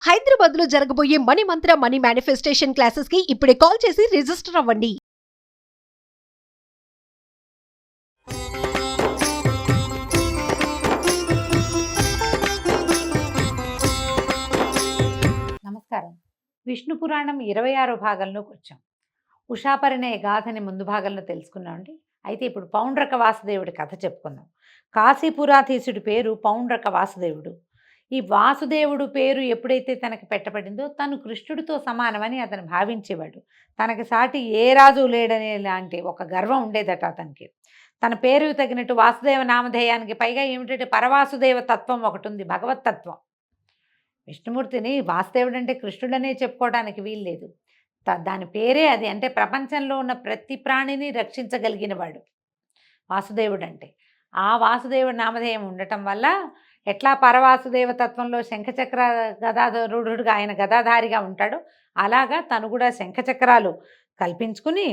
హైదరాబాద్ లో జరగబోయే మనీ మంత్ర money manifestation classes కి ఇప్పుడే కాల్ చేసి రిజిస్టర్ అవ్వండి. నమస్కారం. విష్ణు పురాణం 26వ భాగంలోకి వచ్చాం. ఉషాపరిణయ గాథని ముందు భాగంలో తెలుసుకున్నామండి. అయితే ఇప్పుడు పౌండ్రక వాసుదేవుడి కథ చెప్పుకుందాం. కాశీపురాధీశుడి పేరు పౌండ్రక వాసుదేవుడు. ఈ వాసుదేవుడు పేరు ఎప్పుడైతే తనకి పెట్టబడిందో తను కృష్ణుడితో సమానమని అతను భావించేవాడు. తనకి సాటి ఏ రాజు లేడనే లాంటి ఒక గర్వం ఉండేదట అతనికి. తన పేరు తగినట్టు వాసుదేవ నామధేయానికి పైగా ఏమిటంటే పరవాసుదేవ తత్వం ఒకటి ఉంది, భగవత్ తత్వం. విష్ణుమూర్తిని వాసుదేవుడు అంటే కృష్ణుడనే చెప్పుకోవడానికి వీల్లేదు. దాని పేరే అది. అంటే ప్రపంచంలో ఉన్న ప్రతి ప్రాణిని రక్షించగలిగిన వాడు వాసుదేవుడు అంటే. ఆ వాసుదేవుడు నామధేయం ఉండటం వల్ల ఎట్లా పరవాసుదేవ తత్వంలో శంఖచక్ర గదాధరుడుగా ఆయన గదాధారిగా ఉంటాడో అలాగా తను కూడా శంఖచక్రాలు కల్పించుకుని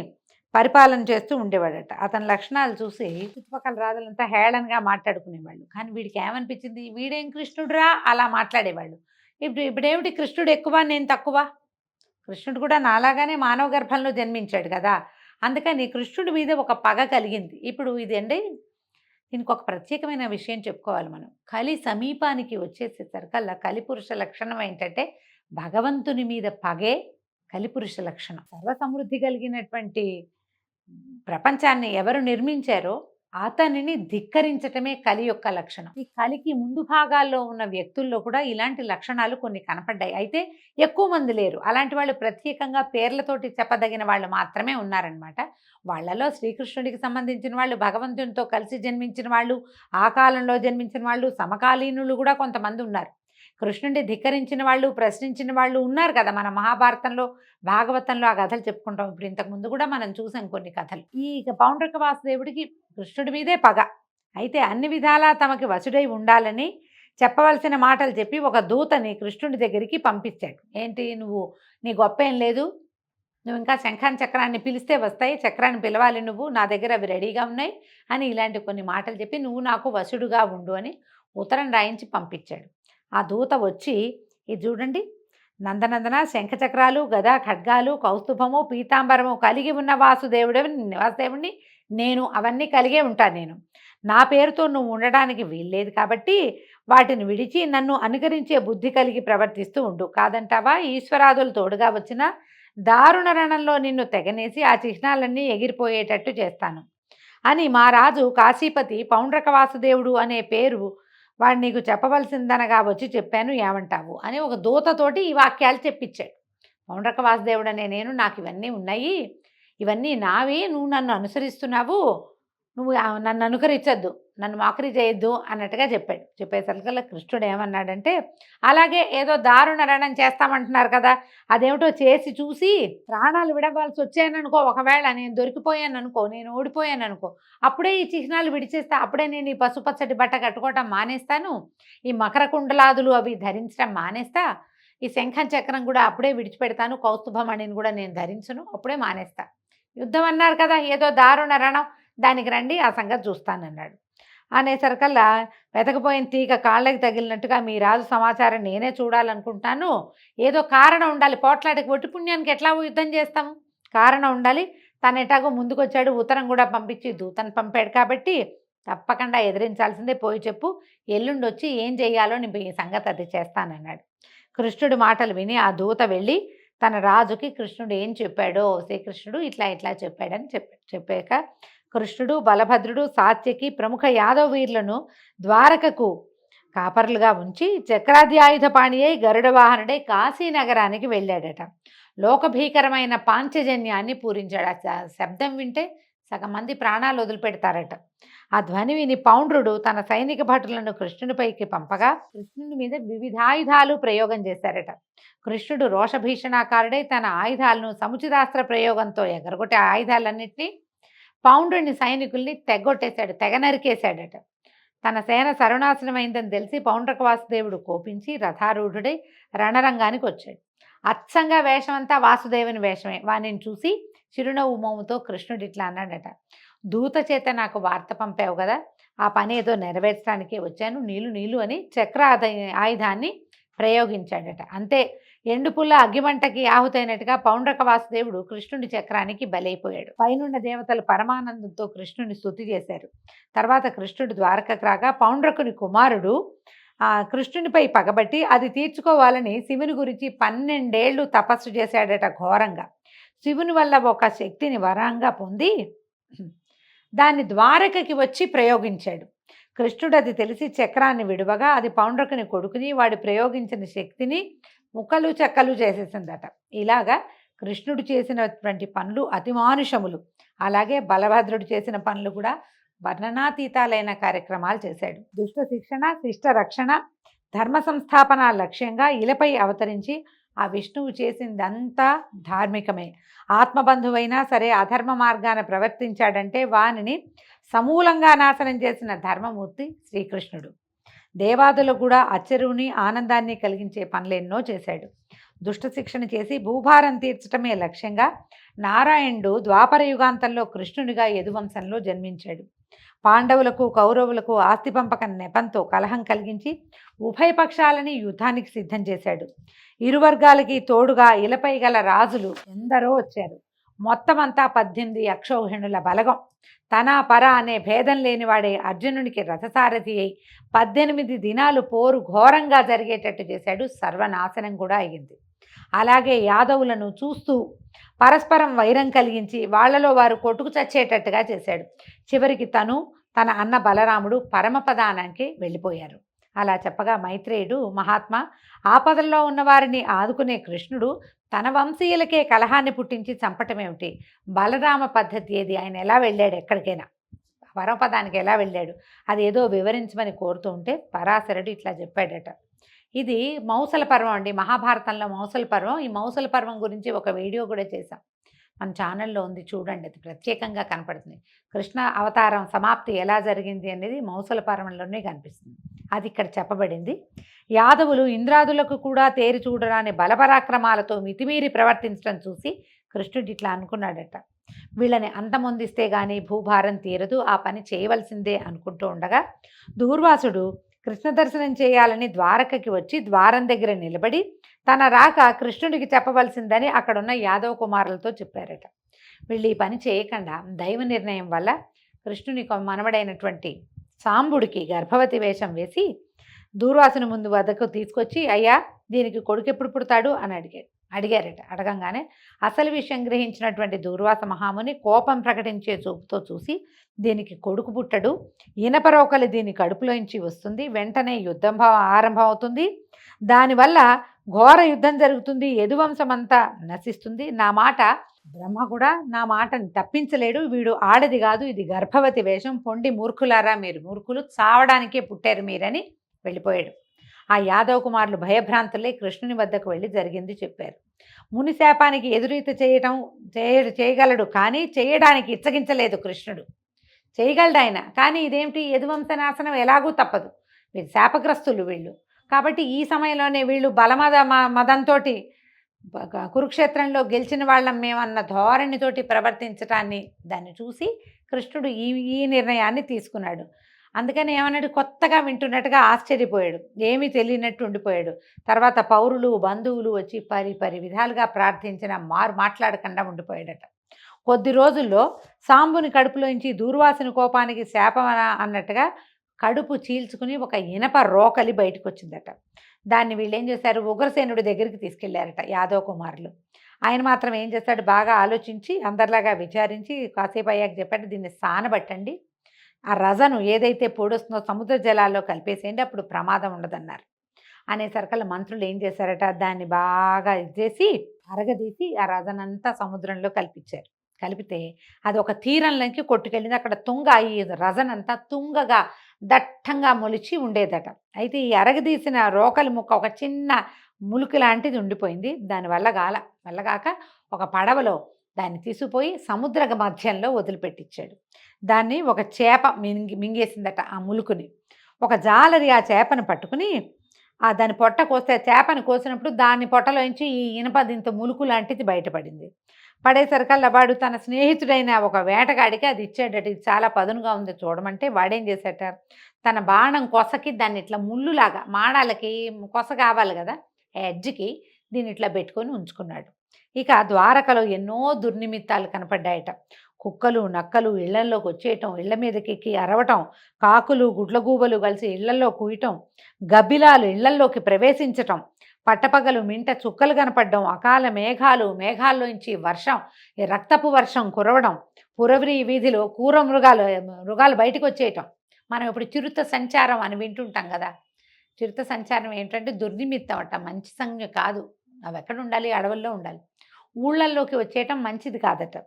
పరిపాలన చేస్తూ ఉండేవాడట. అతని లక్షణాలు చూసి చుట్టుపక్కల రాజులంతా హేళనగా మాట్లాడుకునేవాళ్ళు. కానీ వీడికి ఏమనిపించింది, వీడేం కృష్ణుడురా అలా మాట్లాడేవాళ్ళు. ఇప్పుడేమిటి కృష్ణుడు ఎక్కువ నేను తక్కువ? కృష్ణుడు కూడా నాలాగానే మానవ గర్భంలో జన్మించాడు కదా. అందుకని కృష్ణుడి మీద ఒక పగ కలిగింది. ఇప్పుడు ఇదండి, దీనికి ఒక ప్రత్యేకమైన విషయం చెప్పుకోవాలి మనం. కలి సమీపానికి వచ్చేసేసరికల్లా కలిపురుష లక్షణం ఏంటంటే భగవంతుని మీద పగే కలిపురుష లక్షణం. సర్వసమృద్ధి కలిగినటువంటి ప్రపంచాన్ని ఎవరు నిర్మించారో అతనిని ధిక్కరించటమే కలి యొక్క లక్షణం. ఈ కలికి ముందు భాగాల్లో ఉన్న వ్యక్తుల్లో కూడా ఇలాంటి లక్షణాలు కొన్ని కనపడ్డాయి. అయితే ఎక్కువ మంది లేరు. అలాంటి వాళ్ళు ప్రత్యేకంగా పేర్లతోటి చెప్పదగిన వాళ్ళు మాత్రమే ఉన్నారనమాట. వాళ్ళలో శ్రీకృష్ణుడికి సంబంధించిన వాళ్ళు, భగవంతునితో కలిసి జన్మించిన వాళ్ళు, ఆ కాలంలో జన్మించిన వాళ్ళు, సమకాలీనులు కూడా కొంతమంది ఉన్నారు. కృష్ణుడిని ధిక్కరించిన వాళ్ళు, ప్రశ్నించిన వాళ్ళు ఉన్నారు కదా. మన మహాభారతంలో, భాగవతంలో ఆ కథలు చెప్పుకుంటాం. ఇప్పుడు ఇంతకుముందు కూడా మనం చూసాం కొన్ని కథలు. ఈ పౌండ్రక వాసుదేవుడికి కృష్ణుడి మీదే పగ. అయితే అన్ని విధాలా తమకి వసుడై ఉండాలని చెప్పవలసిన మాటలు చెప్పి ఒక దూతని కృష్ణుడి దగ్గరికి పంపించాడు. ఏంటి, నువ్వు నీ గొప్ప ఏం లేదు, నువ్వు ఇంకా శంఖాన్ని చక్రాన్ని పిలిస్తే వస్తాయి, చక్రాన్ని పిలవాలి నువ్వు, నా దగ్గర అవి రెడీగా ఉన్నాయి అని ఇలాంటి కొన్ని మాటలు చెప్పి నువ్వు నాకు వసుడుగా ఉండు అని ఉత్తరం రాయించి పంపించాడు. ఆ దూత వచ్చి, ఇది చూడండి, నందనందన శంఖచక్రాలు, గదా, ఖడ్గాలు, కౌస్తుభము, పీతాంబరము కలిగి ఉన్న వాసుదేవుడిని నేను అవన్నీ కలిగే ఉంటాను. నేను నా పేరుతో నువ్వు ఉండడానికి వీల్లేదు కాబట్టి వాటిని విడిచి నన్ను అనుకరించే బుద్ధి కలిగి ప్రవర్తిస్తూ ఉండు. కాదంటావా, ఈశ్వరాదులు తోడుగా వచ్చిన దారుణ రణంలో నిన్ను తెగనేసి ఆ చిహ్నాలన్నీ ఎగిరిపోయేటట్టు చేస్తాను అని మా రాజు కాశీపతి పౌండ్రక వాసుదేవుడు అనే పేరు వాడు నీకు చెప్పవలసిందనగా వచ్చి చెప్పాను, ఏమంటావు అని ఒక దూతతోటి ఈ వాక్యాలు చెప్పించాడు. పౌండ్రక వాసుదేవుడు అనే నేను, నాకు ఇవన్నీ ఉన్నాయి, ఇవన్నీ నావి, నువ్వు నన్ను అనుసరిస్తున్నావు, నువ్వు నన్ను అనుకరించద్దు, నన్ను మాకరి చేయొద్దు అన్నట్టుగా చెప్పాడు. చెప్పేసరికల్లా కృష్ణుడు ఏమన్నాడంటే, అలాగే ఏదో దారుణ రణం చేస్తామంటున్నారు కదా, అదేమిటో చేసి చూసి ప్రాణాలు విడవలసి వచ్చాననుకో, ఒకవేళ నేను దొరికిపోయాను అనుకో, నేను ఓడిపోయాను అనుకో, అప్పుడే ఈ చిహ్నాలు విడిచేస్తా, అప్పుడే నేను ఈ పసుపచ్చటి బట్ట కట్టుకోవటం మానేస్తాను, ఈ మకర కుండలాదులు అవి ధరించడం మానేస్తా, ఈ శంఖం చక్రం కూడా అప్పుడే విడిచిపెడతాను, కౌస్తుభమణిని కూడా నేను ధరించను, అప్పుడే మానేస్తా. యుద్ధం అన్నారు కదా, ఏదో దారుణ రణం, దానికి రండి, ఆ సంగతి చూస్తానన్నాడు. అనేసరికల్లా వెతకపోయిన తీగ కాళ్ళకి తగిలినట్టుగా మీ రాజు సమాచారం నేనే చూడాలనుకుంటాను, ఏదో కారణం ఉండాలి, పోట్లాడికి ఒట్టి పుణ్యానికి ఎట్లా యుద్ధం చేస్తాము, కారణం ఉండాలి. తను ఎటాగో ముందుకొచ్చాడు, ఉత్తరం కూడా పంపించి దూతను పంపాడు కాబట్టి తప్పకుండా ఎదిరించాల్సిందే, పోయి చెప్పు, ఎల్లుండి వచ్చి ఏం చెయ్యాలో నేను ఈ సంగతి అది చేస్తానన్నాడు. కృష్ణుడి మాటలు విని ఆ దూత వెళ్ళి తన రాజుకి కృష్ణుడు ఏం చెప్పాడో, శ్రీకృష్ణుడు ఇట్లా ఇట్లా చెప్పాడని చెప్పాక కృష్ణుడు, బలభద్రుడు, సాత్యకి ప్రముఖ యాదవ వీరులను ద్వారకకు కాపర్లుగా ఉంచి చక్రాధ్యాయుధపాణి అయి గరుడ వాహనుడై కాశీనగరానికి వెళ్ళాడట. లోకభీకరమైన పాంచజన్యాన్ని పూరించాడు. ఆ శబ్దం వింటే సగం మంది ప్రాణాలు వదిలిపెడతారట. ఆ ధ్వని విని పౌండ్రుడు తన సైనిక భటులను కృష్ణునిపైకి పంపగా కృష్ణుని మీద వివిధాయుధాలు ప్రయోగం చేశారట. కృష్ణుడు రోషభీషణాకారుడై తన ఆయుధాలను సముచితాస్త్ర ప్రయోగంతో ఎగరగొట్టే ఆయుధాలన్నింటినీ పౌండ్రుని సైనికుల్ని తెగ నరికేశాడట. తన సేన సర్వనాశనమైందని తెలిసి పౌండ్రక వాసుదేవుడు కోపించి రథారూఢుడై రణరంగానికి వచ్చాడు. అచ్చంగా వేషమంతా వాసుదేవుని వేషమే. వాణిని చూసి చిరునవ్వు మోముతో కృష్ణుడు ఇట్లా అన్నాడట, దూత చేత నాకు వార్త పంపావు కదా, ఆ పని ఏదో నెరవేర్చడానికే వచ్చాను, నీళ్ళు అని చక్ర ఆయుధాన్ని ప్రయోగించాడట. అంతే, ఎండుపుల్ల అగ్గిమంటకి ఆహుతైనట్టుగా పౌండ్రక వాసుదేవుడు కృష్ణుడి చక్రానికి బలైపోయాడు. పైనున్న దేవతలు పరమానందంతో కృష్ణుని స్తుతి చేశారు. తర్వాత కృష్ణుడు ద్వారకకు రాగా పౌండ్రకుని కుమారుడు కృష్ణునిపై పగబట్టి అది తీర్చుకోవాలని శివుని గురించి 12 ఏళ్ళు తపస్సు చేశాడట ఘోరంగా. శివుని వల్ల ఒక శక్తిని వరంగా పొంది దాన్ని ద్వారకకి వచ్చి ప్రయోగించాడు. కృష్ణుడు అది తెలిసి చక్రాన్ని విడువగా అది పౌండ్రకుని కొడుకుని వాడు ప్రయోగించిన శక్తిని ముక్కలు చెక్కలు చేసేసిందట. ఇలాగా కృష్ణుడు చేసినటువంటి పనులు అతిమానుషములు. అలాగే బలభద్రుడు చేసిన పనులు కూడా వర్ణనాతీతాలైన కార్యక్రమాలు చేశాడు. దుష్ట శిక్షణ, శిష్ట రక్షణ, ధర్మ సంస్థాపన లక్ష్యంగా ఇలపై అవతరించి ఆ విష్ణువు చేసిందంతా ధార్మికమే. ఆత్మబంధువైనా సరే అధర్మ మార్గాన ప్రవర్తించాడంటే వానిని సమూలంగా నాశనం చేసిన ధర్మమూర్తి శ్రీకృష్ణుడు. దేవాదులకు కూడా ఆశ్చర్యుని ఆనందాన్ని కలిగించే పనులెన్నో చేశాడు. దుష్ట శిక్షణ చేసి భూభారం తీర్చటమే లక్ష్యంగా నారాయణుడు ద్వాపర యుగాంతంలో కృష్ణునిగా యదువంశంలో జన్మించాడు. పాండవులకు కౌరవులకు ఆస్తి పంపకం నెపంతో కలహం కలిగించి ఉభయ పక్షాలని యుద్ధానికి సిద్ధం చేశాడు. ఇరు వర్గాలకి తోడుగా ఇలపై గల రాజులు ఎందరో వచ్చారు. మొత్తం అంతా 18 అక్షౌహిణుల బలగం. తన పర అనే భేదం లేనివాడే అర్జునునికి రథసారథి అయి 18 దినాలు పోరు ఘోరంగా జరిగేటట్టు చేశాడు. సర్వనాశనం కూడా అయ్యింది. అలాగే యాదవులను చూస్తూ పరస్పరం వైరం కలిగించి వాళ్లలో వారు కొట్టుకు చచ్చేటట్టుగా చేశాడు. చివరికి తన అన్న బలరాముడు పరమపదానానికి వెళ్ళిపోయారు. అలా చెప్పగా మైత్రేయుడు మహాత్మా, ఆపదల్లో ఉన్నవారిని ఆదుకునే కృష్ణుడు తన వంశీయులకే కలహాన్ని పుట్టించి చంపటమేమిటి? బలరామ పద్ధతి ఏది? ఆయన ఎలా వెళ్ళాడు? ఎక్కడికైనా పరమపదానికి ఎలా వెళ్ళాడు? అది ఏదో వివరించమని కోరుతూ ఉంటే పరాశరుడు ఇట్లా చెప్పాడట. ఇది మౌసల పర్వం అండి, మహాభారతంలో మౌసల పర్వం. ఈ మౌసల పర్వం గురించి ఒక వీడియో కూడా చేశాం, మన ఛానల్లో ఉంది, చూడండి. అది ప్రత్యేకంగా కనపడుతుంది. కృష్ణ అవతారం సమాప్తి ఎలా జరిగింది అనేది మౌసల పర్వంలోనే కనిపిస్తుంది. అది ఇక్కడ చెప్పబడింది. యాదవులు ఇంద్రాదులకు కూడా తేరి చూడరాని బలపరాక్రమాలతో మితిమీరి ప్రవర్తించడం చూసి కృష్ణుడు ఇట్లా అనుకున్నాడట, వీళ్ళని అంతమొందిస్తే గానీ భూభారం తీరదు, ఆ పని చేయవలసిందే అనుకుంటూ ఉండగా దూర్వాసుడు కృష్ణ దర్శనం చేయాలని ద్వారకకి వచ్చి ద్వారం దగ్గర నిలబడి తన రాక కృష్ణుడికి చెప్పవలసిందని అక్కడున్న యాదవ కుమారులతో చెప్పారట. వీళ్ళు ఈ పని చేయకుండా దైవ నిర్ణయం వల్ల కృష్ణుని మనవడైనటువంటి సాంబుడికి గర్భవతి వేషం వేసి దూర్వాసుని ముందు వద్దకు తీసుకొచ్చి, అయ్యా దీనికి కొడుకు ఎప్పుడు పుడతాడు అని అడిగారట. అడగంగానే అసలు విషయం గ్రహించినటువంటి దూర్వాస మహాముని కోపం ప్రకటించే చూపుతో చూసి, దీనికి కొడుకు పుట్టడు, ఇనపరోకలి దీని కడుపులోంచి వస్తుంది, వెంటనే యుద్ధం ఆరంభం అవుతుంది, దానివల్ల ఘోర యుద్ధం జరుగుతుంది, యదువంశమంతా నశిస్తుంది, నా మాట బ్రహ్మ కూడా నా మాటని తప్పించలేడు, వీడు ఆడది కాదు, ఇది గర్భవతి వేషం, పొండి మూర్ఖులారా, మీరు మూర్ఖులు, చావడానికే పుట్టారు మీరని వెళ్ళిపోయాడు. ఆ యాదవ కుమారులు భయభ్రాంతులై కృష్ణుని వద్దకు వెళ్ళి జరిగింది చెప్పారు. ముని శాపానికి ఎదురీత చేయగలడు, కానీ చేయడానికి ఇచ్చగించలేదు కృష్ణుడు. చేయగలడు ఆయన, కానీ ఇదేమిటి, యదువంశ నాశనం ఎలాగూ తప్పదు, వీళ్ళు శాపగ్రస్తులు వీళ్ళు. కాబట్టి ఈ సమయంలోనే వీళ్ళు మదంతో కురుక్షేత్రంలో గెలిచిన వాళ్ళం మేమన్న ధోరణితోటి ప్రవర్తించటాన్ని దాన్ని చూసి కృష్ణుడు ఈ నిర్ణయాన్ని తీసుకున్నాడు. అందుకని ఏమన్నాడు, కొత్తగా వింటున్నట్టుగా ఆశ్చర్యపోయాడు, ఏమీ తెలియనట్టు ఉండిపోయాడు. తర్వాత పౌరులు బంధువులు వచ్చి పరి విధాలుగా ప్రార్థించిన మాట్లాడకుండా ఉండిపోయాడట. కొద్ది రోజుల్లో సాంబుని కడుపులోంచి దూర్వాసుని కోపానికి శాపమన అన్నట్టుగా కడుపు చీల్చుకుని ఒక ఇనప రోకలి బయటకు వచ్చిందట. దాన్ని వీళ్ళు ఏం చేశారు, ఉగ్రసేనుడి దగ్గరికి తీసుకెళ్లారట యాదవ కుమారులు. ఆయన మాత్రం ఏం చేస్తాడు, బాగా ఆలోచించి అందరిలాగా విచారించి కాసేపు అయ్యాక చెప్పాడు, దీన్ని సానబట్టండి, ఆ రజను ఏదైతే పొడుస్తుందో సముద్ర జలాల్లో కలిపేసేయండి, అప్పుడు ప్రమాదం ఉండదన్నారు. అనేసరికల్లా మంత్రులు ఏం చేశారట, దాన్ని బాగా ఇచ్చేసి అరగదీసి ఆ రజనంతా సముద్రంలో కలిపించారు. కలిపితే అది ఒక తీరంలోకి కొట్టుకెళ్ళింది. అక్కడ తుంగ ఈ రజనంతా తుంగగా దట్టంగా మొలిచి ఉండేదట. అయితే ఈ అరగదీసిన రోకలి ముక్క ఒక చిన్న ములుకు లాంటిది ఉండిపోయింది. దానివల్ల వల్లగాక ఒక పడవలో దాన్ని తీసుకుపోయి సముద్ర మధ్యంలో వదిలిపెట్టించాడు. దాన్ని ఒక చేప మింగేసిందట ఆ ములుకుని. ఒక జాలరి ఆ చేపను పట్టుకుని దాని పొట్ట కోస్తే, చేపని కోసినప్పుడు దాని పొట్టలోంచి ఈ ఇనప దింత ములుకు లాంటిది బయటపడింది. పడేసరికల్లా వాడు తన స్నేహితుడైన ఒక వేటగాడికి అది ఇచ్చాడట. ఇది చాలా పదునుగా ఉంది చూడమంటే వాడేం చేశాట, తన బాణం కొసకి దాన్ని ఇట్లా ముళ్ళులాగా మాడాలకి కొస కావాలి కదా, ఎడ్జ్కి దీన్ని ఇట్లా పెట్టుకొని ఉంచుకున్నాడు. ఇక ద్వారకలో ఎన్నో దుర్నిమిత్తాలు కనపడ్డాయట. కుక్కలు నక్కలు ఇళ్లల్లోకి వచ్చేయటం, ఇళ్ల మీదకి ఎక్కి అరవటం, కాకులు గుడ్లగూబలు కలిసి ఇళ్లల్లో కూయటం, గబ్బిలాలు ఇళ్లల్లోకి ప్రవేశించటం, పట్టపగలు మింట చుక్కలు కనపడడం, అకాల మేఘాల్లోంచి వర్షం, ఈ రక్తపు వర్షం కురవడం, పురవరి వీధిలో మృగాలు బయటకు వచ్చేయటం. మనం ఇప్పుడు చిరుత సంచారం అని వింటుంటాం కదా. చిరుత సంచారం ఏంటంటే దుర్నిమిత్తం అట, మంచి సంజ్ఞ కాదు. అవి ఎక్కడ ఉండాలి? అడవుల్లో ఉండాలి. ఊళ్ళల్లోకి వచ్చేయటం మంచిది కాదట.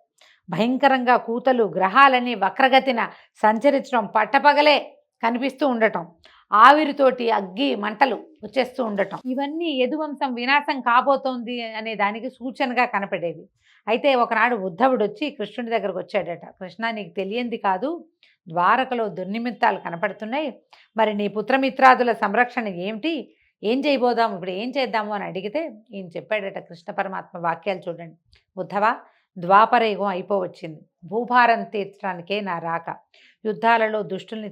భయంకరంగా కూతలు, గ్రహాలని వక్రగతిన సంచరించడం, పట్టపగలే కనిపిస్తూ ఉండటం, ఆవిరితోటి అగ్గి మంటలు వచ్చేస్తూ ఉండటం, ఇవన్నీ యదువంశం వినాశం కాబోతోంది అనే దానికి సూచనగా కనపడేవి. అయితే ఒకనాడు ఉద్ధవుడు వచ్చి కృష్ణుడి దగ్గరకు వచ్చాడట. కృష్ణ, నీకు తెలియంది కాదు, ద్వారకలో దుర్నిమిత్తాలు కనపడుతున్నాయి. మరి నీ పుత్రమిత్రాదుల సంరక్షణ ఏమిటి? ఏం చేయబోదాము, ఇప్పుడు ఏం చేద్దాము అని అడిగితే ఈయన చెప్పాడట కృష్ణ పరమాత్మ వాక్యాలు చూడండి. ఉద్ధవ, ద్వాపరయుగం అయిపోవచ్చింది. భూభారం తీర్చడానికే నా రాక. యుద్ధాలలో దుష్టుల్ని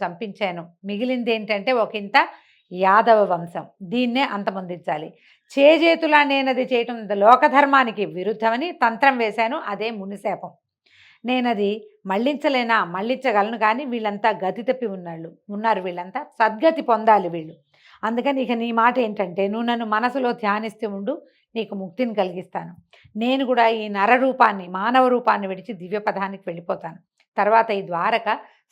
చంపించాను. మిగిలింది ఏంటంటే ఒకంత యాదవ వంశం. దీన్నే అంతమొందించాలి. చేజేతులా నేనది చేయటం లోకధర్మానికి విరుద్ధమని తంత్రం వేశాను. అదే మునిశాపం. నేనది మళ్ళించగలను, కానీ వీళ్ళంతా గతి తప్పి ఉన్నారు. వీళ్ళంతా సద్గతి పొందాలి వీళ్ళు. అందుకని ఇక నీ మాట ఏంటంటే, నువ్వు నన్ను మనసులో ధ్యానిస్తూ ఉండు, నీకు ముక్తిని కలిగిస్తాను. నేను కూడా ఈ మానవ రూపాన్ని విడిచి దివ్యపదానికి వెళ్ళిపోతాను. తర్వాత ఈ ద్వారక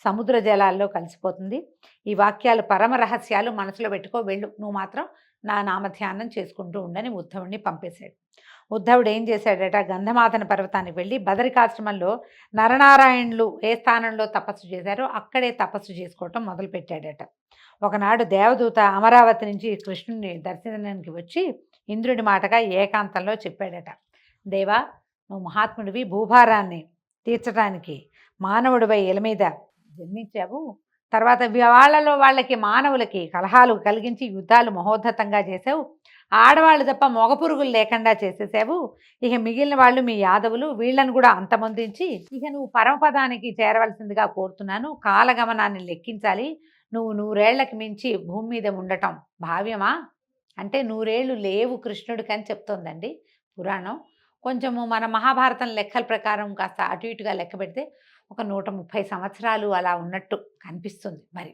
సముద్ర జలాల్లో కలిసిపోతుంది. ఈ వాక్యాలు పరమ రహస్యాలు మనసులో పెట్టుకో, వెళ్ళు. నువ్వు మాత్రం నా నామధ్యానం చేసుకుంటూ ఉండని ఉద్ధవుడిని పంపేశాడు. ఉద్ధవుడు ఏం చేశాడట, గంధమాదన పర్వతానికి వెళ్ళి బదరికాశ్రమంలో నరనారాయణులు ఏ స్థానంలో తపస్సు చేశారో అక్కడే తపస్సు చేసుకోవటం మొదలుపెట్టాడట. ఒకనాడు దేవదూత అమరావతి నుంచి కృష్ణుని దర్శనానికి వచ్చి ఇంద్రుడి మాటగా ఏకాంతంలో చెప్పాడట, దేవా, నువ్వు మహాత్ముడివి, భూభారాన్ని తీర్చడానికి మానవుడిపై ఇల మీద జన్మించావు. తర్వాత వాళ్ళకి మానవులకి కలహాలు కలిగించి యుద్ధాలు మహోద్ధతంగా చేసావు. ఆడవాళ్ళు తప్ప మగ పురుగులు లేకుండా చేసేసావు. ఇక మిగిలిన వాళ్ళు మీ యాదవులు, వీళ్ళను కూడా అంతమొందించి ఇక నువ్వు పరమపదానికి చేరవలసిందిగా కోరుతున్నాను. కాలగమనాన్ని లెక్కించాలి. నువ్వు 100 ఏళ్లకి మించి భూమి మీద ఉండటం భావ్యమా అంటే 100 ఏళ్ళు లేవు కృష్ణుడికి అని చెప్తోందండి పురాణం. కొంచెము మన మహాభారతం లెక్కల ప్రకారం కాస్త అటు ఇటుగా లెక్క పెడితే ఒక 130 సంవత్సరాలు అలా ఉన్నట్టు కనిపిస్తుంది. మరి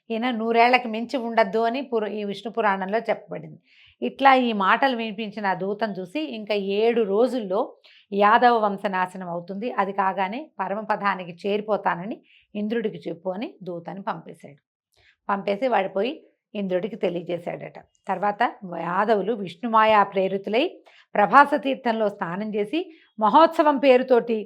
ఈయన 100 ఏళ్లకి మించి ఉండద్దు అని ఈ విష్ణు పురాణంలో చెప్పబడింది. ఇట్లా ఈ మాటలు వినిపించిన ఆ దూతను చూసి ఇంకా 7 రోజుల్లో యాదవ వంశనాశనం అవుతుంది, అది కాగానే పరమపదానికి చేరిపోతానని ఇంద్రుడికి చెప్పు అని దూతని పంపేసి వాడిపోయి ఇంద్రుడికి తెలియజేశాడట. తర్వాత యాదవులు విష్ణుమాయా ప్రేరితులై ప్రభాస తీర్థంలో స్నానం చేసి మహోత్సవం పేరుతోటి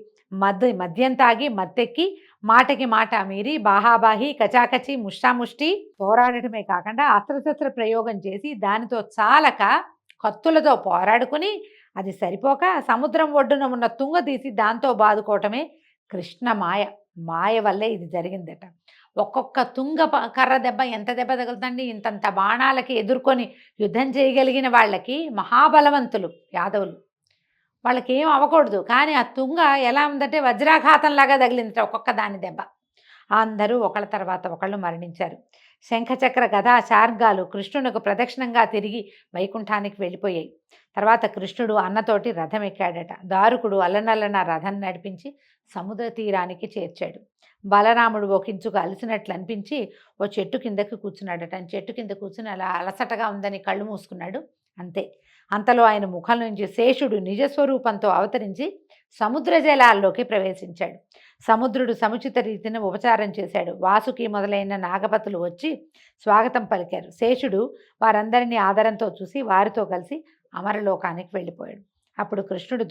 మద్యం తాగి మత్తెక్కి మాటకి మాట మీరి బాహాబాహి కచాకచి ముష్టాముష్టి పోరాడటమే కాకుండా అస్త్రశస్త్ర ప్రయోగం చేసి దానితో చాలక కత్తులతో పోరాడుకుని అది సరిపోక సముద్రం ఒడ్డున ఉన్న తుంగ తీసి దాంతో బాదుకోవటమే కృష్ణ మాయ వల్లే ఇది జరిగిందట. ఒక్కొక్క తుంగ కర్ర దెబ్బ ఎంత దెబ్బ తగులుతండి, ఇంతంత బాణాలకి ఎదుర్కొని యుద్ధం చేయగలిగిన వాళ్ళకి మహాబలవంతులు యాదవులు, వాళ్ళకి ఏం అవ్వకూడదు. కానీ ఆ తుంగ ఎలా ఉందంటే వజ్రాఘాతంలాగా తగిలిందట ఒక్కొక్క దాని దెబ్బ. అందరూ ఒకళ్ళ తర్వాత ఒకళ్ళు మరణించారు. శంఖచక్ర గదా శార్గాలు కృష్ణునికి ప్రదక్షిణంగా తిరిగి వైకుంఠానికి వెళ్ళిపోయాయి. తర్వాత కృష్ణుడు అన్నతోటి రథం ఎక్కాడట. దారుకుడు అల్లనల్లన రథం నడిపించి సముద్ర తీరానికి చేర్చాడు. బలరాముడు ఒకించుకు అలసినట్లు అనిపించి ఓ చెట్టు కిందకి కూర్చున్నాడట. చెట్టు కింద కూర్చుని అలా అలసటగా ఉందని కళ్ళు మూసుకున్నాడు. అంతే, అంతలో ఆయన ముఖం నుంచి శేషుడు నిజస్వరూపంతో అవతరించి సముద్ర జలాల్లోకి ప్రవేశించాడు. సముద్రుడు సముచిత రీతిని ఉపచారం చేశాడు. వాసుకి మొదలైన నాగపతులు వచ్చి స్వాగతం పలికారు. శేషుడు వారందరినీ ఆదరంతో చూసి వారితో కలిసి అమరలోకానికి వెళ్ళిపోయాడు. అప్పుడు కృష్ణుడు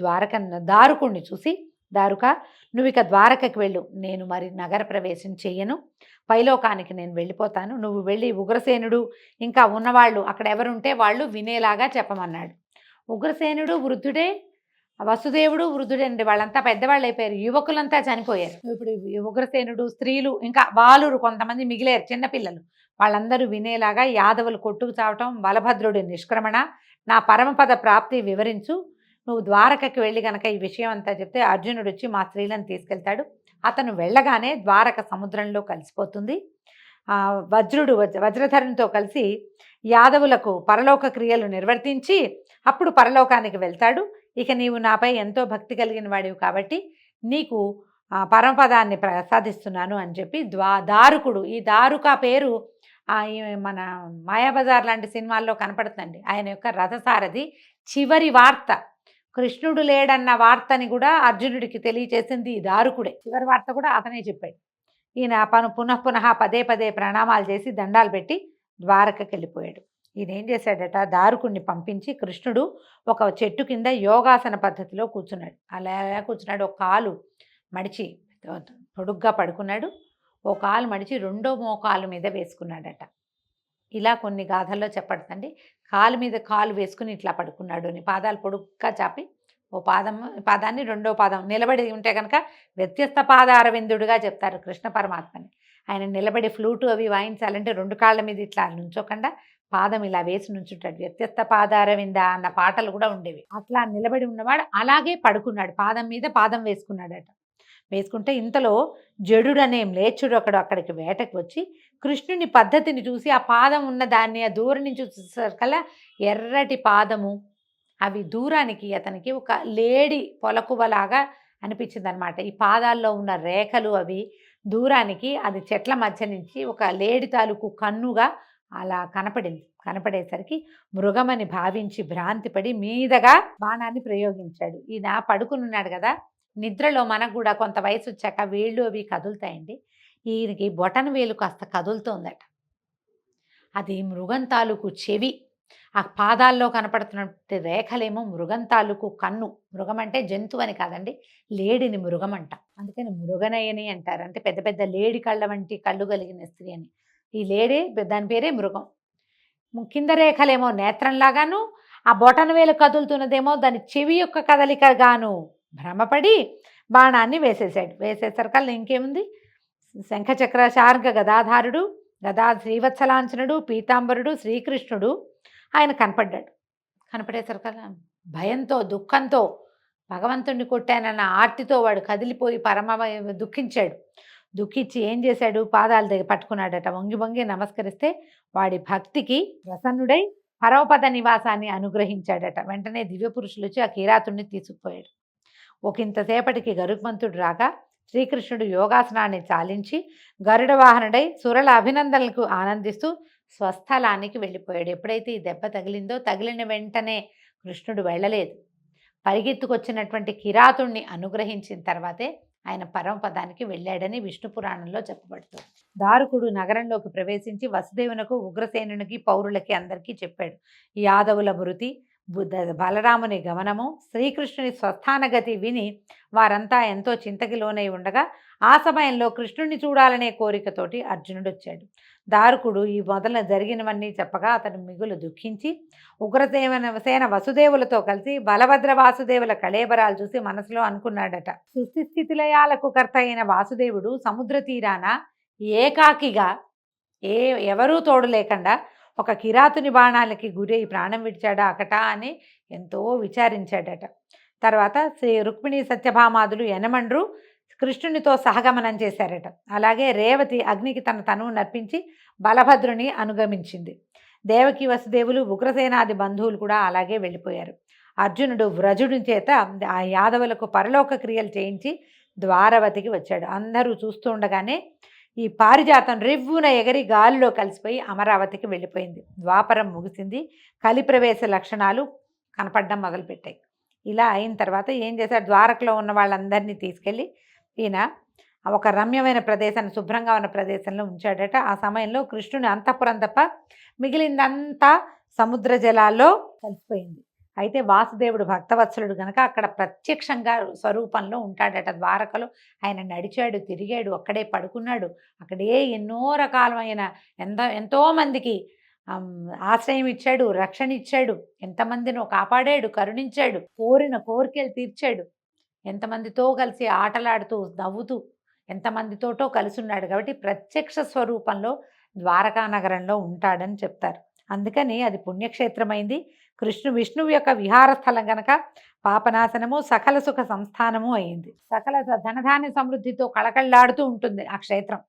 దారుకుణ్ణి చూసి, దారుక, నువ్వు ఇక ద్వారకకి వెళ్ళు, నేను మరి నగర ప్రవేశం చెయ్యను, పైలోకానికి నేను వెళ్ళిపోతాను. నువ్వు వెళ్ళి ఉగ్రసేనుడు ఇంకా ఉన్నవాళ్ళు అక్కడ ఎవరుంటే వాళ్ళు వినేలాగా చెప్పమన్నాడు. ఉగ్రసేనుడు వృద్ధుడే, వసుదేవుడు వృద్ధుడే అండి, వాళ్ళంతా పెద్దవాళ్ళు అయిపోయారు, యువకులంతా చనిపోయారు. ఇప్పుడు ఉగ్రసేనుడు, స్త్రీలు, ఇంకా బాలురు కొంతమంది మిగిలారు, చిన్నపిల్లలు వాళ్ళందరూ వినేలాగా యాదవులు కొట్టుకు చావటం, బలభద్రుడి నిష్క్రమణ, నా పరమపద ప్రాప్తి వివరించు, నువ్వు ద్వారకకి వెళ్ళి గనక ఈ విషయం అంతా చెప్తే అర్జునుడు వచ్చి మా స్త్రీలను తీసుకెళ్తాడు. అతను వెళ్ళగానే ద్వారక సముద్రంలో కలిసిపోతుంది. వజ్రధరునితో కలిసి యాదవులకు పరలోక క్రియలు నిర్వర్తించి అప్పుడు పరలోకానికి వెళ్తాడు. ఇక నీవు నాపై ఎంతో భక్తి కలిగిన వాడివి కాబట్టి నీకు పరమపదాన్ని ప్రసాదిస్తున్నాను అని చెప్పి దారుకుడు, ఈ దారుక పేరు మన మాయాబజార్ లాంటి సినిమాల్లో కనపడుతుందండి. ఆయన యొక్క రథసారథి. చివరి వార్త, కృష్ణుడు లేడన్న వార్తని కూడా అర్జునుడికి తెలియచేసింది ఈ దారుకుడే. చివరి వార్త కూడా అతనే చెప్పాడు. ఈయన పునః పదే పదే ప్రణామాలు చేసి దండాలు పెట్టి ద్వారకకి వెళ్ళిపోయాడు. ఈయన ఏం చేశాడట, దారుకుడిని పంపించి కృష్ణుడు ఒక చెట్టు కింద యోగాసన పద్ధతిలో కూర్చున్నాడు. అలా కూర్చున్నాడు. ఒక కాలు మడిచి పొడుగ్గా పడుకున్నాడు. ఓ కాలు మడిచి రెండో మోకాలు మీద వేసుకున్నాడట. ఇలా కొన్ని గాథల్లో చెప్పడుతుంది. కాలు మీద కాలు వేసుకుని ఇట్లా పడుకున్నాడు అని, పాదాలు పొడుగ్గా చాపి ఓ పాదాన్ని రెండో పాదం నిలబడి ఉంటే కనుక వ్యత్యస్త పాద అరవిందుడుగా చెప్తారు కృష్ణ పరమాత్మని. ఆయన నిలబడి ఫ్లూటు అవి వాయించాలంటే రెండు కాళ్ళ మీద ఇట్లా నుంచోకుండా పాదం ఇలా వేసి నుంచుంటాడు. వ్యత్యస్త పాద అరవింద అన్న పాటలు కూడా ఉండేవి. అట్లా నిలబడి ఉన్నవాడు అలాగే పడుకున్నాడు, పాదం మీద పాదం వేసుకున్నాడట. వేసుకుంటే ఇంతలో జడుడనే మ్లేచ్చుడు అక్కడికి వేటకు వచ్చి కృష్ణుని పద్ధతిని చూసి ఆ పాదం ఉన్న దాన్ని ఆ దూరం నుంచి చూసేసరికల్లా ఎర్రటి పాదము, అవి దూరానికి అతనికి ఒక లేడి పొలకువలాగా అనిపించింది అనమాట. ఈ పాదాల్లో ఉన్న రేఖలు అవి దూరానికి అది చెట్ల మధ్య నుంచి ఒక లేడి తాలూకు కన్నుగా అలా కనపడేసరికి మృగమని భావించి భ్రాంతిపడి మీదగా బాణాన్ని ప్రయోగించాడు. ఈయన పడుకునున్నాడు కదా, నిద్రలో మనకు కూడా కొంత వయసు వచ్చాక వేళ్ళు అవి కదులుతాయండి. ఈయనకి బొటన వేలు కాస్త కదులుతోందట. అది మృగం తాలూకు చెవి, ఆ పాదాల్లో కనపడుతున్నటువంటి రేఖలేమో మృగం తాలూకు కన్ను. మృగం అంటే జంతువు అని కాదండి, లేడిని మృగం అంట. అందుకని మృగనయని అంటారు. అంటే పెద్ద పెద్ద లేడి కళ్ళ వంటి కళ్ళు కలిగిన స్త్రీ అని. ఈ లేడే, దాని పేరే మృగం. కింద రేఖలేమో నేత్రంలాగాను, ఆ బొటన వేలు కదులుతున్నదేమో దాని చెవి యొక్క కదలికగాను భ్రమపడి బాణాన్ని వేసేసాడు. వేసేసరికల్లా ఇంకేముంది, శంఖచక్ర శార్గ గదాధారుడు, శ్రీవత్సలాంఛనుడు, పీతాంబరుడు శ్రీకృష్ణుడు ఆయన కనపడ్డాడు. కనపడేసరికల్లా భయంతో దుఃఖంతో భగవంతుడిని కొట్టానన్న ఆర్తితో వాడు కదిలిపోయి దుఃఖించాడు. దుఃఖించి ఏం చేశాడు, పాదాల దగ్గర పట్టుకున్నాడట. వంగి వంగి నమస్కరిస్తే వాడి భక్తికి ప్రసన్నుడై పరమపద నివాసాన్ని అనుగ్రహించాడట. వెంటనే దివ్యపురుషులు వచ్చి ఆ కిరాతుడిని తీసుకుపోయాడు. ఒకంతసేపటికి గరుత్మంతుడు రాగా శ్రీకృష్ణుడు యోగాసనాన్ని చాలించి గరుడ వాహనుడై సురల అభినందనలకు ఆనందిస్తూ స్వస్థలానికి వెళ్ళిపోయాడు. ఎప్పుడైతే ఈ దెబ్బ తగిలిందో, తగిలిన వెంటనే కృష్ణుడు వెళ్ళలేదు. పరిగెత్తుకొచ్చినటువంటి కిరాతుణ్ణి అనుగ్రహించిన తర్వాతే ఆయన పరమపదానికి వెళ్ళాడని విష్ణు పురాణంలో చెప్పబడుతుంది. దారుకుడు నగరంలోకి ప్రవేశించి వసుదేవునకు, ఉగ్రసేనునికి, పౌరులకి అందరికీ చెప్పాడు. యాదవుల మృతి, బలరాముని గమనము, శ్రీకృష్ణుని స్వస్థానగతి విని వారంతా ఎంతో చింతకి లోనై ఉండగా ఆ సమయంలో కృష్ణుడిని చూడాలనే కోరికతోటి అర్జునుడు వచ్చాడు. దారుకుడు ఈ మొదల జరిగినవన్నీ చెప్పగా అతను మిగులు దుఃఖించి సేన వసుదేవులతో కలిసి బలభద్ర వాసుదేవుల కళేబరాలు చూసి మనసులో అనుకున్నాడట, సృష్టి స్థితిలయాలకు కర్త అయిన వాసుదేవుడు సముద్ర తీరాన ఏకాకిగా ఎవరూ తోడు లేకుండా ఒక కిరాతుని బాణాలకి గురై ప్రాణం విడిచాడా అకటా అని ఎంతో విచారించాడట. తర్వాత శ్రీ రుక్మిణి సత్యభామాదులు యనమండ్రు కృష్ణునితో సహగమనం చేశారట. అలాగే రేవతి అగ్నికి తన తనువు నర్పించి బలభద్రుని అనుగమించింది. దేవకి వసుదేవులు, ఉగ్రసేనాది బంధువులు కూడా అలాగే వెళ్ళిపోయారు. అర్జునుడు వ్రజుడి చేత ఆ యాదవులకు పరలోక క్రియలు చేయించి ద్వారవతికి వచ్చాడు. అందరూ చూస్తూ ఉండగానే ఈ పారిజాతం రివ్వున ఎగరి గాలిలో కలిసిపోయి అమరావతికి వెళ్ళిపోయింది. ద్వాపరం ముగిసింది. కలిప్రవేశ లక్షణాలు కనపడడం మొదలుపెట్టాయి. ఇలా అయిన తర్వాత ఏం చేశాడు, ద్వారకలో ఉన్న వాళ్ళందరినీ తీసుకెళ్ళి ఈయన ఒక రమ్యమైన ప్రదేశాన్ని, శుభ్రంగా ఉన్న ప్రదేశంలో ఉంచాడట. ఆ సమయంలో కృష్ణుని అంతఃపురం తప్ప మిగిలిందంతా సముద్ర జలాల్లో కలిసిపోయింది. అయితే వాసుదేవుడు భక్తవత్సలుడు గనక అక్కడ ప్రత్యక్షంగా స్వరూపంలో ఉంటాడట. ద్వారకలో ఆయన నడిచాడు, తిరిగాడు, అక్కడే పడుకున్నాడు. అక్కడే ఎన్నో రకాలమైన ఎంతోమందికి ఆశ్రయం ఇచ్చాడు, రక్షణ ఇచ్చాడు, ఎంతమందినో కాపాడాడు, కరుణించాడు, కోరిన కోరికలు తీర్చాడు. ఎంతమందితో కలిసి ఆటలాడుతూ నవ్వుతూ ఎంతమందితోటో కలిసి ఉన్నాడు. కాబట్టి ప్రత్యక్ష స్వరూపంలో ద్వారకా నగరంలో ఉంటాడని చెప్తారు. అందుకని అది పుణ్యక్షేత్రమైంది. విష్ణువు యొక్క విహార స్థలం గనక పాపనాశనము, సకల సుఖ సంస్థానము అయింది. సకల ధనధాన్య సమృద్ధితో కళకళలాడుతూ ఉంటుంది ఆ క్షేత్రం.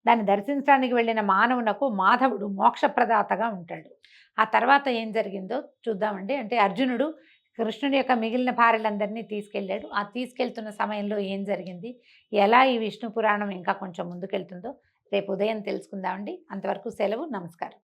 దాన్ని దర్శించడానికి వెళ్ళిన మానవునకు మాధవుడు మోక్షప్రదాతగా ఉంటాడు. ఆ తర్వాత ఏం జరిగిందో చూద్దామండి. అంటే అర్జునుడు కృష్ణుడి యొక్క మిగిలిన భార్యలందరినీ తీసుకెళ్ళాడు. ఆ తీసుకెళ్తున్న సమయంలో ఏం జరిగింది, ఎలా ఈ విష్ణు పురాణం ఇంకా కొంచెం ముందుకెళ్తుందో రేపు ఉదయం తెలుసుకుందామండి. అంతవరకు సెలవు. నమస్కారం.